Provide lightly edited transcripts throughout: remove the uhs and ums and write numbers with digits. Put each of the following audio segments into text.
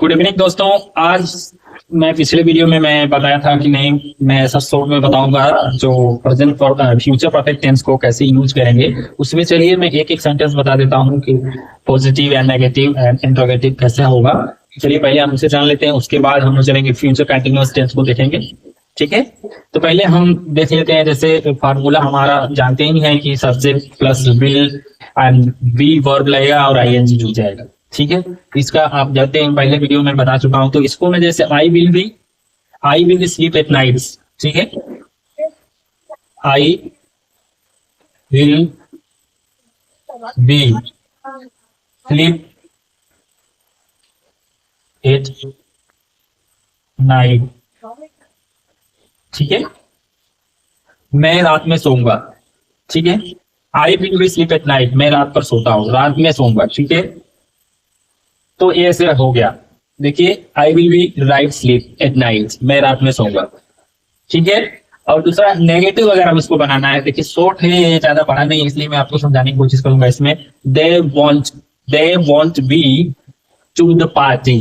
Good evening दोस्तों। आज मैं पिछले वीडियो में मैं बताया था कि नहीं, मैं ऐसा शॉर्ट में बताऊंगा जो प्रेजेंट फ्यूचर परफेक्ट टेंस को कैसे यूज करेंगे। उसमें चलिए मैं एक एक सेंटेंस बता देता हूँ कि positive and negative and interrogative कैसे होगा। चलिए पहले हम उसे जान लेते हैं, उसके बाद हम चलेंगे फ्यूचर कंटिन्यूअस टेंस को देखेंगे। ठीक है, तो पहले हम देख लेते हैं। जैसे फार्मूला हमारा जानते ही है कि subject plus will and be verb लगेगा और आईएनजी जुड़ जाएगा। ठीक है, इसका आप जानते हैं, पहले वीडियो में बता चुका हूं। तो इसको मैं जैसे आई विल स्लीप एट नाइट। ठीक है, I will be sleep at night. ठीक है, मैं रात में सोऊंगा। ठीक है, I will be sleep at night, मैं रात पर सोता हूँ, रात में सोऊंगा। ठीक है, तो ये ऐसे हो गया। देखिए, आई will B right sleep at night, मैं रात में सोऊंगा। ठीक है, और दूसरा नेगेटिव अगर हम इसको बनाना है, देखिए शॉर्ट है, ये ज्यादा बड़ा नहीं है, इसलिए मैं आपको समझाने की कोशिश करूंगा। इसमें they won't be to the party.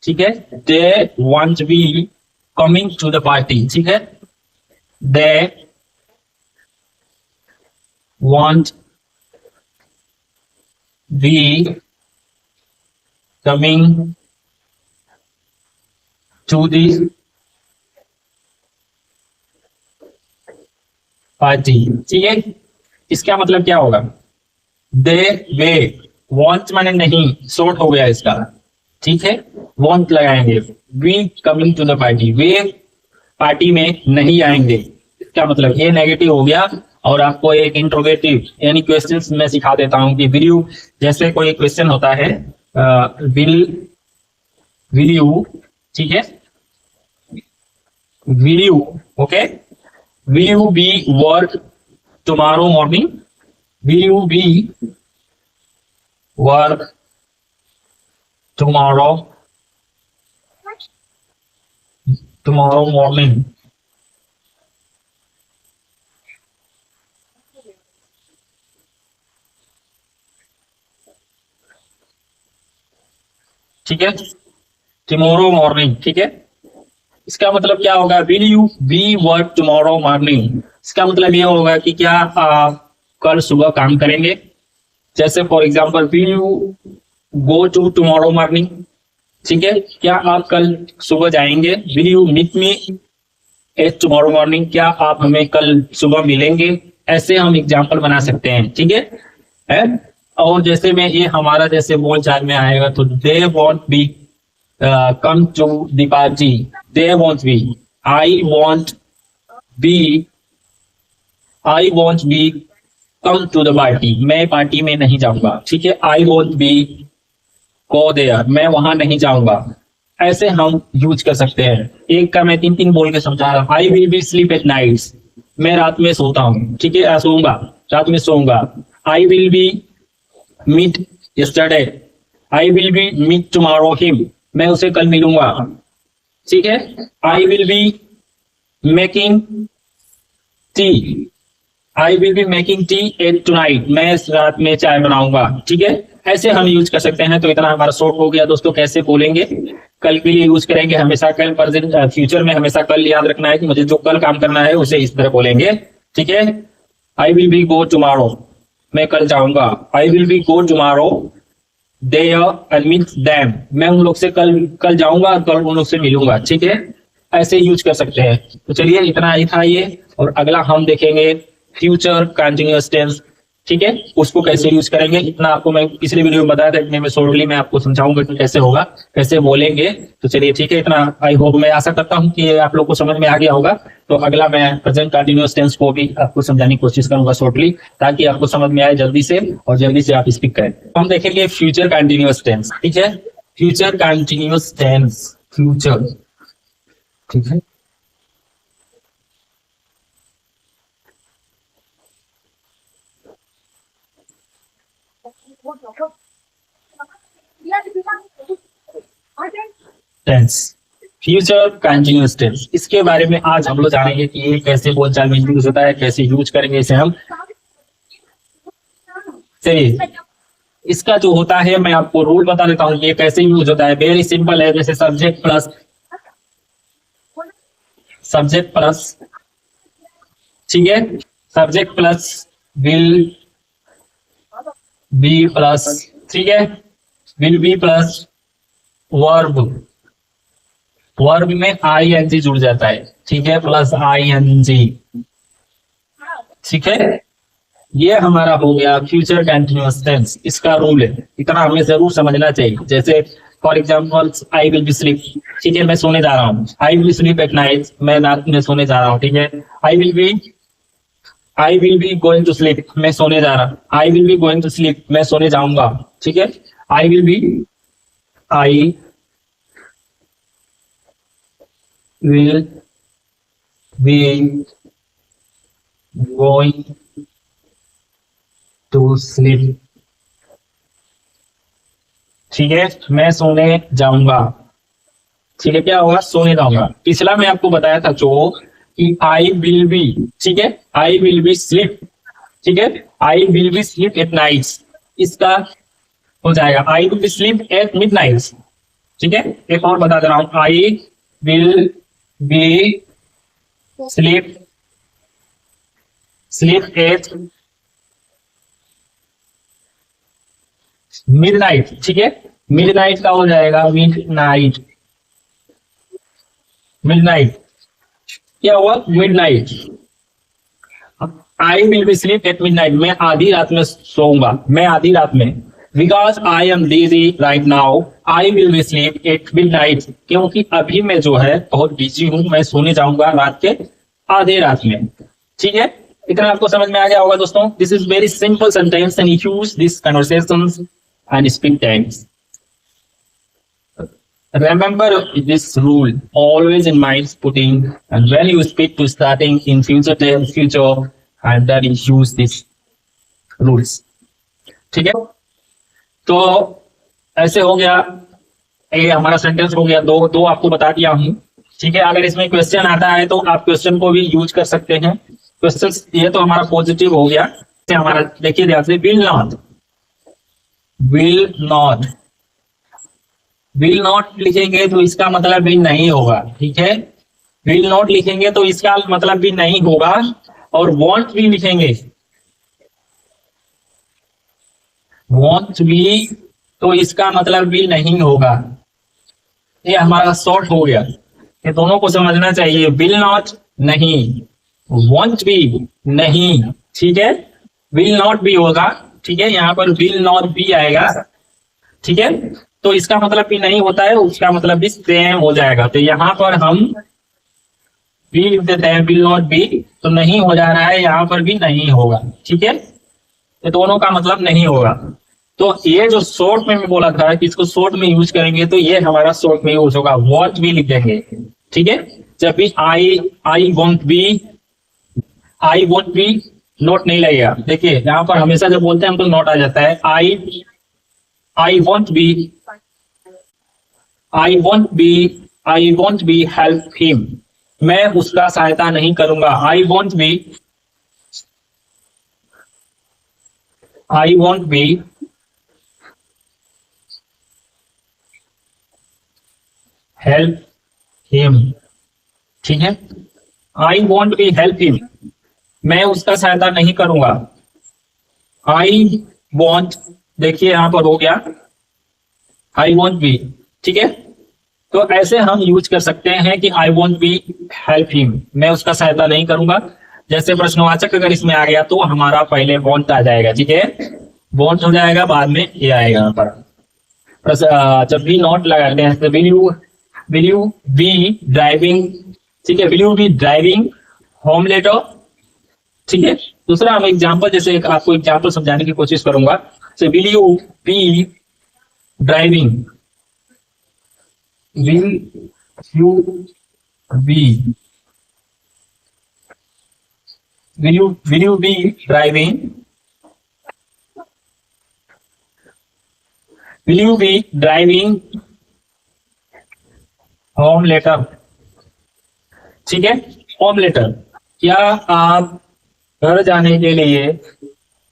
ठीक है, they won't be coming to the party. ठीक है, they won't be coming to the party. ठीक है, इसका मतलब क्या होगा? दे वे वॉन्ट माने नहीं, शॉर्ट हो गया इसका। ठीक है, वॉन्ट लगाएंगे, we coming to the party, वे पार्टी में नहीं आएंगे। इसका मतलब ये नेगेटिव हो गया। और आपको एक इंट्रोगेटिव यानी क्वेश्चंस मैं सिखा देता हूं कि विल यू, जैसे कोई क्वेश्चन होता है, विल यू, ठीक है, will you, okay, will you be work tomorrow morning, will you be work tomorrow morning. ठीक है, टुमारो मॉर्निंग। ठीक है, इसका मतलब क्या होगा? Will you be work tomorrow morning, इसका मतलब ये होगा कि क्या आप कल सुबह काम करेंगे। जैसे for example, will you go to tomorrow morning. ठीक है, क्या आप कल सुबह जाएंगे। Will you meet me at tomorrow morning, क्या आप हमें कल सुबह मिलेंगे। ऐसे हम एग्जाम्पल बना सकते हैं। ठीक है? और जैसे में ये हमारा जैसे बोल चाल में आएगा, तो they won't be come to the party, they won't be, I won't be come to the party, मैं पार्टी में नहीं जाऊंगा। ठीक है, I won't be go there, मैं वहां नहीं जाऊंगा। ऐसे हम यूज कर सकते हैं। एक का मैं तीन तीन बोल के समझा रहा हूं। I will be sleep at night, मैं रात में सोता हूँ। ठीक है, सोऊंगा, रात में सोऊंगा। I will be meet yesterday, I will be meet tomorrow him, मैं उसे कल मिलूंगा। ठीक है, I will be making tea, I will be making tea at tonight, मैं इस रात में चाय बनाऊंगा। ठीक है, ऐसे हम यूज कर सकते हैं। तो इतना हमारा शॉर्ट हो गया दोस्तों। कैसे बोलेंगे? कल के लिए यूज करेंगे हमेशा कल, प्रेजेंट फ्यूचर में हमेशा कल याद रखना है कि मुझे जो कल काम करना है उसे इस तरह बोलेंगे। ठीक है, I will be go tomorrow, मैं कल जाऊंगा। आई will be go tomorrow there mean them, मैं उन लोग से कल जाऊंगा और कल उन लोग से मिलूंगा। ठीक है, ऐसे यूज कर सकते हैं। तो चलिए इतना ही था ये, और अगला हम देखेंगे फ्यूचर कंटिन्यूअस टेंस। ठीक है, उसको कैसे यूज करेंगे, इतना आपको मैं पिछले वीडियो में बताया था। इतने में शॉर्टली मैं आपको समझाऊंगा कि कैसे होगा, कैसे बोलेंगे। तो चलिए ठीक है, इतना आई होप, मैं आशा करता हूं कि आप लोग को समझ में आ गया होगा। तो अगला मैं प्रेजेंट कंटिन्यूअस टेंस को भी आपको समझाने की कोशिश करूंगा शॉर्टली, ताकि आपको समझ में आए जल्दी से, और जल्दी से आप स्पीक करें। हम देखेंगे फ्यूचर कंटिन्यूअस टेंस। ठीक है, फ्यूचर कंटिन्यूअस टेंस, फ्यूचर। ठीक है, टेंस, फ्यूचर कंटिन्यूअस टेंस, इसके बारे में आज हम लोग जानेंगे कि ये कैसे बोलचाल में यूज होता है, कैसे यूज करेंगे इसे हम। चलिए इसका जो होता है मैं आपको रूल बता देता हूँ ये कैसे यूज होता है। वेरी सिंपल है, जैसे सब्जेक्ट प्लस, ठीक है, subject plus will be plus, ठीक है, will be plus verb, verb में आई एन जी जुड़ जाता है, ठीक है, प्लस आई एन जी, ठीक है। ये हमारा हो गया फ्यूचर कंटिन्यूअस टेंस, इसका रूल है, इतना हमें जरूर समझना चाहिए। जैसे for example I will be sleep, ठीक है, मैं सोने जा रहा हूँ, I will sleep at night, मैं रात में सोने जा रहा हूँ, ठीक है। I will be going to sleep, मैं सोने जा रहा, I will be going to sleep, मैं सोने जाऊंगा, ठीक है। I will be, I will be going to sleep, ठीक है, मैं सोने जाऊंगा, ठीक है, क्या होगा, सोने जाऊंगा। पिछला मैं आपको बताया था जो कि आई विल बी, ठीक है, आई विल बी स्लीप, ठीक है, I will be sleep at night, इसका हो जाएगा आई will be sleep at mid night, ठीक है। एक और बता दे रहा हूं, आई will be sleep sleep at mid night, ठीक है, मिड नाइट का हो जाएगा मिड नाइट, मिड नाइट, क्या हुआ, mid night. I will be sleep at mid night, मैं आधी रात में सोऊंगा, मैं आधी रात में, because I am busy right now, I will be sleep at mid night, क्योंकि अभी मैं जो है बहुत बिजी हूं, मैं सोने जाऊंगा रात के आधे रात में, ठीक है। इतना आपको समझ में आ गया होगा दोस्तों। This is very simple sentence and use this conversations and speak times. Remember this rule always in mind putting, and when you speak to starting in future tense, future, and then you use these rules, ठीक है। तो ऐसे हो गया, ये हमारा sentence हो गया, दो दो आपको बता दिया हूं, ठीक है। अगर इसमें क्वेश्चन आता है तो आप क्वेश्चन को भी यूज कर सकते हैं। क्वेश्चन ये तो हमारा पॉजिटिव हो गया, हमारा देखिए ध्यान से, will not, will not, will not लिखेंगे तो इसका मतलब भी नहीं होगा, ठीक है। विल नॉट लिखेंगे तो इसका मतलब भी नहीं होगा, और वॉन्ट भी लिखेंगे, वॉन्ट भी, तो इसका मतलब भी नहीं होगा। ये हमारा शॉर्ट हो गया, ये दोनों को समझना चाहिए। विल नॉट नहीं, वॉन्ट भी नहीं, ठीक है, विल नॉट भी होगा, ठीक है, यहाँ पर विल नॉट भी आएगा, ठीक है, तो इसका मतलब भी नहीं होता है, उसका मतलब भी सेम हो जाएगा। तो यहाँ पर हम भी लिख देते हैं, विल नॉट बी, तो नहीं हो जा रहा है, यहाँ पर भी नहीं होगा, ठीक है, ये दोनों का मतलब नहीं होगा। तो ये जो शॉर्ट में मैं बोला था कि इसको शॉर्ट में यूज करेंगे, तो ये हमारा शॉर्ट में यूज होगा, वॉन्ट भी लिख देंगे, ठीक है। जब भी I won't be, I won't be, not नहीं लगेगा, देखिए यहाँ पर हमेशा जब बोलते हैं हम तो नोट आ जाता है। I won't be, I won't be, I won't be help him, मैं उसका सहायता नहीं करूंगा। I won't be, I won't be help him, ठीक है, I won't be help him, मैं उसका सहायता नहीं करूंगा। आई वॉन्ट, देखिए यहां पर हो गया आई वॉन्ट बी, ठीक है। तो ऐसे हम यूज कर सकते हैं कि आई वॉन्ट बी हेल्प हिम, मैं उसका सहायता नहीं करूंगा। जैसे प्रश्नवाचक अगर इसमें आ गया तो हमारा पहले वॉन्ट आ जाएगा, ठीक है, वॉन्ट हो जाएगा, बाद में ये आएगा यहाँ पर। जब भी नॉट लगाते हैं तो विल यू बी ड्राइविंग, ठीक है, will you be driving home later, ठीक है। दूसरा हम एग्जाम्पल, जैसे आपको एग्जाम्पल समझाने की कोशिश करूंगा। Will you be driving, will you be, will you be driving, will you be driving home later, ठीक है, होम लेटर, क्या आप घर जाने के लिए,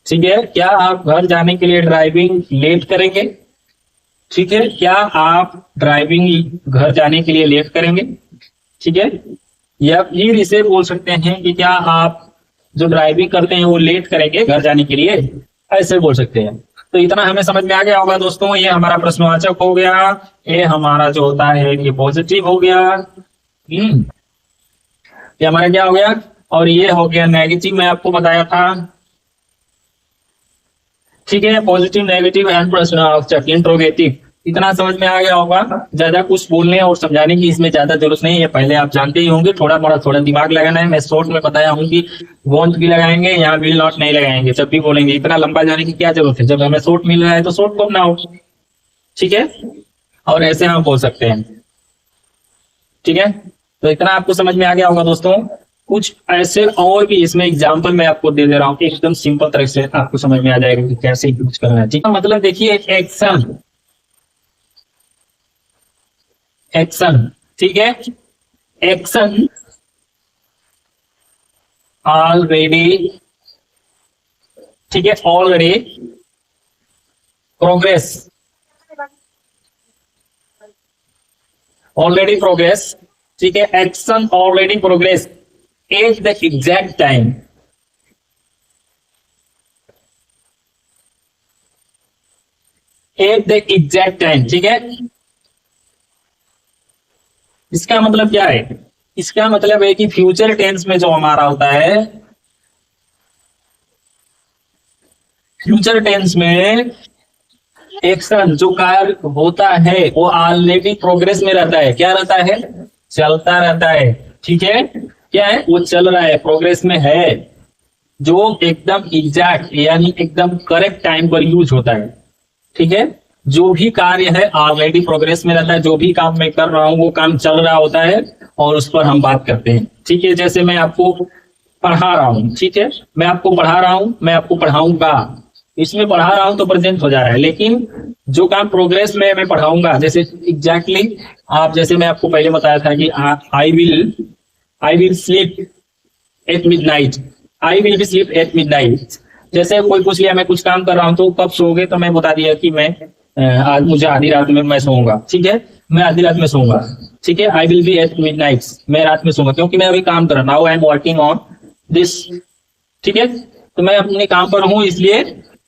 ठीक है, क्या आप घर जाने के लिए ड्राइविंग लेट करेंगे? ठीक है, क्या आप ड्राइविंग घर जाने के लिए लेट करेंगे? ठीक है, या फिर इसे बोल सकते हैं कि क्या आप जो ड्राइविंग करते हैं वो लेट करेंगे घर जाने के लिए, ऐसे बोल सकते हैं। तो इतना हमें समझ में आ गया होगा दोस्तों। ये हमारा प्रश्नवाचक हो गया, ये हमारा जो होता है ये पॉजिटिव हो गया, ये हमारा क्या हो गया, और ये हो गया नेगेटिव, मैं आपको बताया था। ठीक है, पॉजिटिव, नेगेटिव एंड प्रश्नवाचक, इंट्रोगेटिव, इतना समझ में आ गया होगा। ज्यादा कुछ बोलने और समझाने की इसमें ज्यादा जरूरत नहीं है, पहले आप जानते ही होंगे। थोड़ा दिमाग लगाना है। मैं शॉर्ट में बताया हूँ कि वॉन्ट भी लगाएंगे, यहाँ विल नॉट नहीं लगाएंगे जब भी बोलेंगे। इतना लंबा जाने की क्या जरूरत है, जब हमें शॉर्ट मिल रहा है तो शॉर्ट को अपनाओ। ठीक है, और ऐसे हम बोल सकते हैं। ठीक है, तो इतना आपको समझ में आ गया होगा दोस्तों। कुछ ऐसे और भी इसमें एग्जाम्पल मैं आपको दे दे रहा हूँ, एकदम सिंपल तरह से आपको समझ में आ जाएगा कि कैसे यूज करना है। ठीक है, मतलब देखिए एक्शन, एक्शन, ठीक है, एक्शन ऑलरेडी, ठीक है, ऑलरेडी प्रोग्रेस, ऑलरेडी प्रोग्रेस, ठीक है, action already progress at the exact time, at the exact time. ठीक है, इसका मतलब क्या है? इसका मतलब है कि फ्यूचर टेंस में जो हमारा होता है, फ्यूचर टेंस में एक्शन जो कार्य होता है वो ऑलरेडी प्रोग्रेस में रहता है। क्या रहता है? चलता रहता है। ठीक है, क्या है? वो चल रहा है, प्रोग्रेस में है, जो एकदम एग्जैक्ट यानी एकदम करेक्ट टाइम पर यूज होता है। ठीक है, जो भी कार्य है ऑलरेडी प्रोग्रेस में रहता है। जो भी काम मैं कर रहा हूं वो काम चल रहा होता है और उस पर हम बात करते हैं। ठीक है, जैसे मैं आपको पढ़ा रहा हूं, ठीक है, मैं आपको पढ़ा रहा हूं, मैं आपको पढ़ाऊंगा, इसमें पढ़ा रहा हूं तो प्रेजेंट हो जा रहा है। लेकिन जो काम प्रोग्रेस में मैं पढ़ाऊंगा, जैसे एग्जैक्टली आप, जैसे मैं आपको पहले बताया था कि आई will sleep eight midnight, I will be sleep at midnight. जैसे कोई पूछ लिया मैं कुछ काम कर रहा हूं तो कब सोओगे, तो मैं बता दिया कि मैं आज मुझे आधी रात में मैं सोऊंगा। ठीक है, मैं आधी रात में सोऊंगा। ठीक है, I will be at midnight, मैं रात में सोऊंगा, क्योंकि मैं अभी काम कर रहा हूं, now I am working on this. ठीक है, तो मैं अपने काम पर हूं इसलिए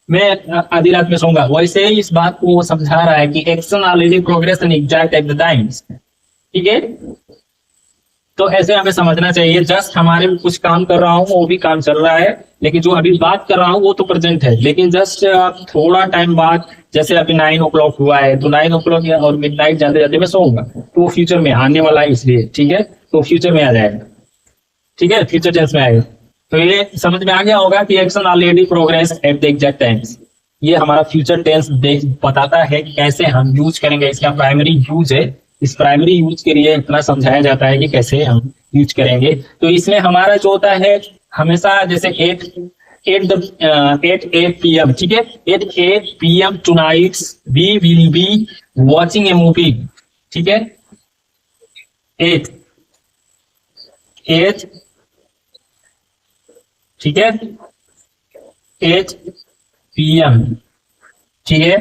मैं आधी रात में सोऊंगा। वैसे ही इस बात को वो समझा रहा है कि action already progress and exact at the times. ठीक है, तो ऐसे हमें समझना चाहिए। जस्ट हमारे कुछ काम कर रहा हूँ वो भी काम चल रहा है, लेकिन जो अभी बात कर रहा हूँ वो तो प्रेजेंट है। लेकिन जस्ट थोड़ा टाइम बाद, जैसे अभी 9 o'clock हुआ है तो 9 o'clock और मिडनाइट जाते जाते मैं सोऊंगा, तो वो फ्यूचर में आने वाला है इसलिए। ठीक है, तो फ्यूचर में आ जाएगा। ठीक है, फ्यूचर टेंस में आएगा। तो ये समझ में आ गया होगा कि action already progress at the exact times, ये हमारा फ्यूचर टेंस बताता है कि कैसे हम यूज करेंगे। इसका प्राइमरी यूज है, इस प्राइमरी यूज के लिए इतना समझाया जाता है कि कैसे हम यूज करेंगे। तो इसमें हमारा जो होता है हमेशा, जैसे एट PM, ठीक है, at PM tonight we will be watching a movie. ठीक है, 8, ठीक है, 8 PM, ठीक है,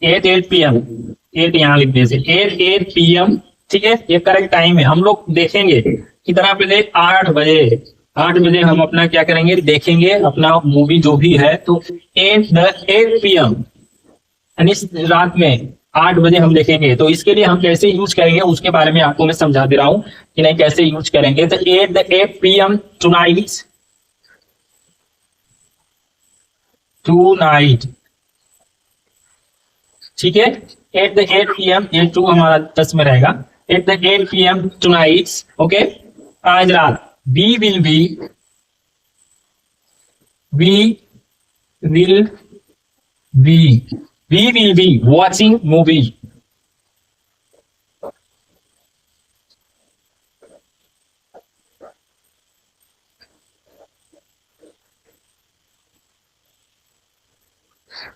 8 PM, 8 यहाँ लिख दीजिए, 8 PM। ठीक है, ये करेक्ट टाइम है। हम लोग देखेंगे कितना बजे, 8 बजे, 8 बजे हम अपना क्या करेंगे, देखेंगे अपना मूवी जो भी है। तो 8 PM यानी रात में 8 बजे हम देखेंगे। तो इसके लिए हम कैसे यूज करेंगे उसके बारे में आपको मैं समझा दे रहा हूं कि नहीं कैसे यूज करेंगे। तो 8 PM टुनाइट, ठीक है, 8 PM, ये 2 हमारा 10 में रहेगा। 8 PM टुनाइट, ओके, आज रात, we will be watching movie.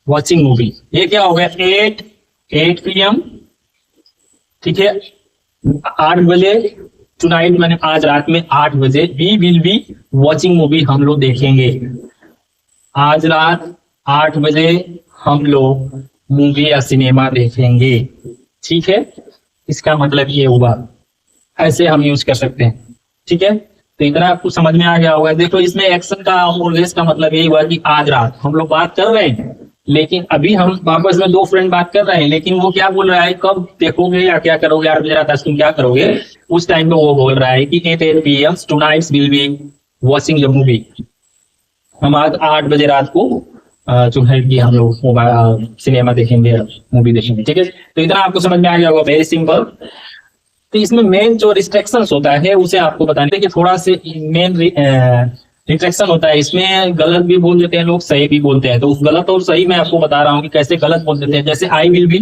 Watching movie, ये क्या हो गया, 8 PM, ठीक है, 8 बजे टुनाइट, मैंने आज रात में 8 बजे, we will be watching movie, हम लोग देखेंगे। आज रात 8 बजे हम लोग मूवी या सिनेमा देखेंगे। ठीक है, इसका मतलब ये हुआ, ऐसे हम यूज कर सकते हैं। ठीक है, तो इतना आपको समझ में आ गया होगा। देखो इसमें एक्शन का ऑलवेज का मतलब यही हुआ कि आज रात हम लोग बात कर रहे हैं, लेकिन अभी हम आपस में दो फ्रेंड बात कर रहे हैं, लेकिन वो क्या बोल रहा है, कब देखोगे या क्या करोगे, 8 बजे रात आज तुम क्या करोगे, उस टाइम पे वो बोल रहा है कि 8 PM tonight will be watching the movie. हम आज 8 बजे रात को जो है कि हम लोग सिनेमा देखेंगे, मूवी देखेंगे। ठीक है, तो इतना आपको समझ में आ गया होगा, वेरी सिंपल। तो इसमें मेन जो रिस्ट्रिक्शंस होता है उसे आपको बताने कि थोड़ा से मेन रिस्ट्रिक्शन होता है इसमें, गलत भी बोल देते हैं लोग, सही भी बोलते हैं। तो उस गलत और सही मैं आपको बता रहा हूँ कि कैसे गलत बोल देते हैं। जैसे आई विल बी,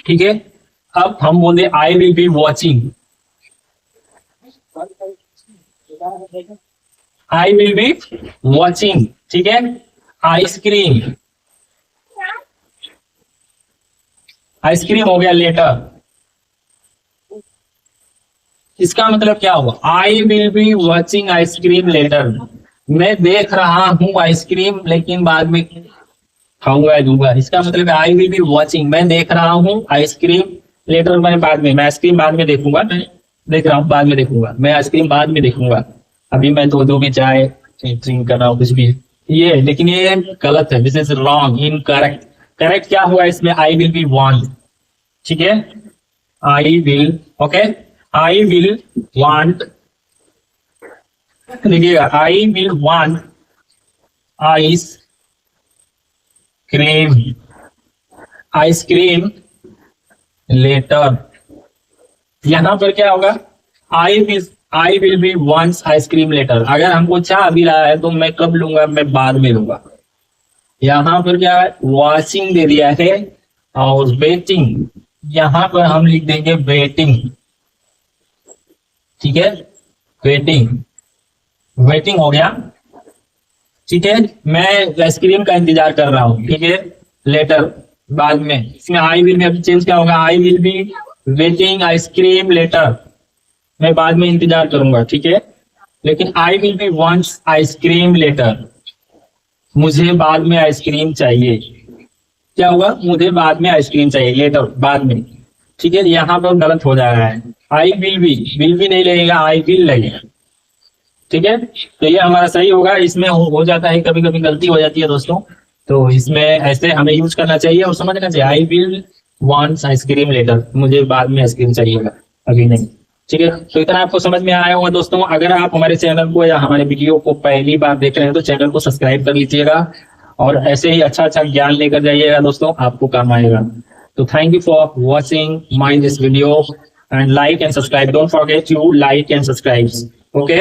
ठीक है। अब हम बोल दे I will be watching, I will be watching, ठीक है। आइसक्रीम, आइसक्रीम हो गया लेटर। इसका मतलब क्या हुआ, I will be watching ice cream later, मैं देख रहा हूं आइसक्रीम लेकिन बाद में खाऊंगा या दूंगा। इसका मतलब है आई विल बी वॉचिंग, मैं देख रहा हूं आइसक्रीम लेटर, मैं बाद में, मैं आइसक्रीम बाद में देखूंगा, मैं देख रहा हूँ बाद में देखूंगा, मैं आइसक्रीम बाद में देखूंगा, अभी मैं दो में चाय ड्रिंक कर रहा हूँ कुछ भी, ये, लेकिन ये गलत है, this is wrong, incorrect. Correct क्या हुआ इसमें, आई विल बी वांट, ठीक है, I will, okay, I will want, देखिएगा, I will want ice cream, ice cream letter. यहां पर क्या होगा, I will be wants ice cream letter. अगर हमको चाह भी रहा है तो मैं कब लूंगा, मैं बाद में लूंगा। यहां पर क्या है, वॉचिंग दे दिया है, और वेटिंग, यहां पर हम लिख देंगे वेटिंग, ठीक है, वेटिंग, वेटिंग हो गया, ठीक है। मैं आइसक्रीम का इंतजार कर रहा हूं, ठीक है, लेटर बाद में। इसमें आई विल में अब चेंज क्या होगा, I will be waiting ice cream later, मैं बाद में इंतजार करूंगा, ठीक है। लेकिन I will be wants ice cream later, मुझे बाद में आइसक्रीम चाहिए। क्या हुआ, मुझे बाद में आइसक्रीम चाहिए, लेटर, बाद में, ठीक है। यहाँ पर गलत हो जा रहा है, आई विल बी नहीं लगेगा, आई विल लगेगा, ठीक है। तो ये हमारा सही होगा। इसमें हो जाता है, कभी कभी गलती हो जाती है दोस्तों, तो इसमें ऐसे हमें यूज करना चाहिए और समझना चाहिए, I will wants ice cream later, मुझे बाद में आइसक्रीम चाहिएगा, अभी नहीं, ठीक है। तो इतना आपको समझ में आया होगा दोस्तों। अगर आप हमारे चैनल को या हमारे वीडियो को पहली बार देख रहे हैं तो चैनल को सब्सक्राइब कर लीजिएगा, और ऐसे ही अच्छा अच्छा ज्ञान लेकर जाइएगा दोस्तों, आपको काम आएगा। तो thank you for watching my this video, and like and subscribe, don't forget to like and subscribe, okay.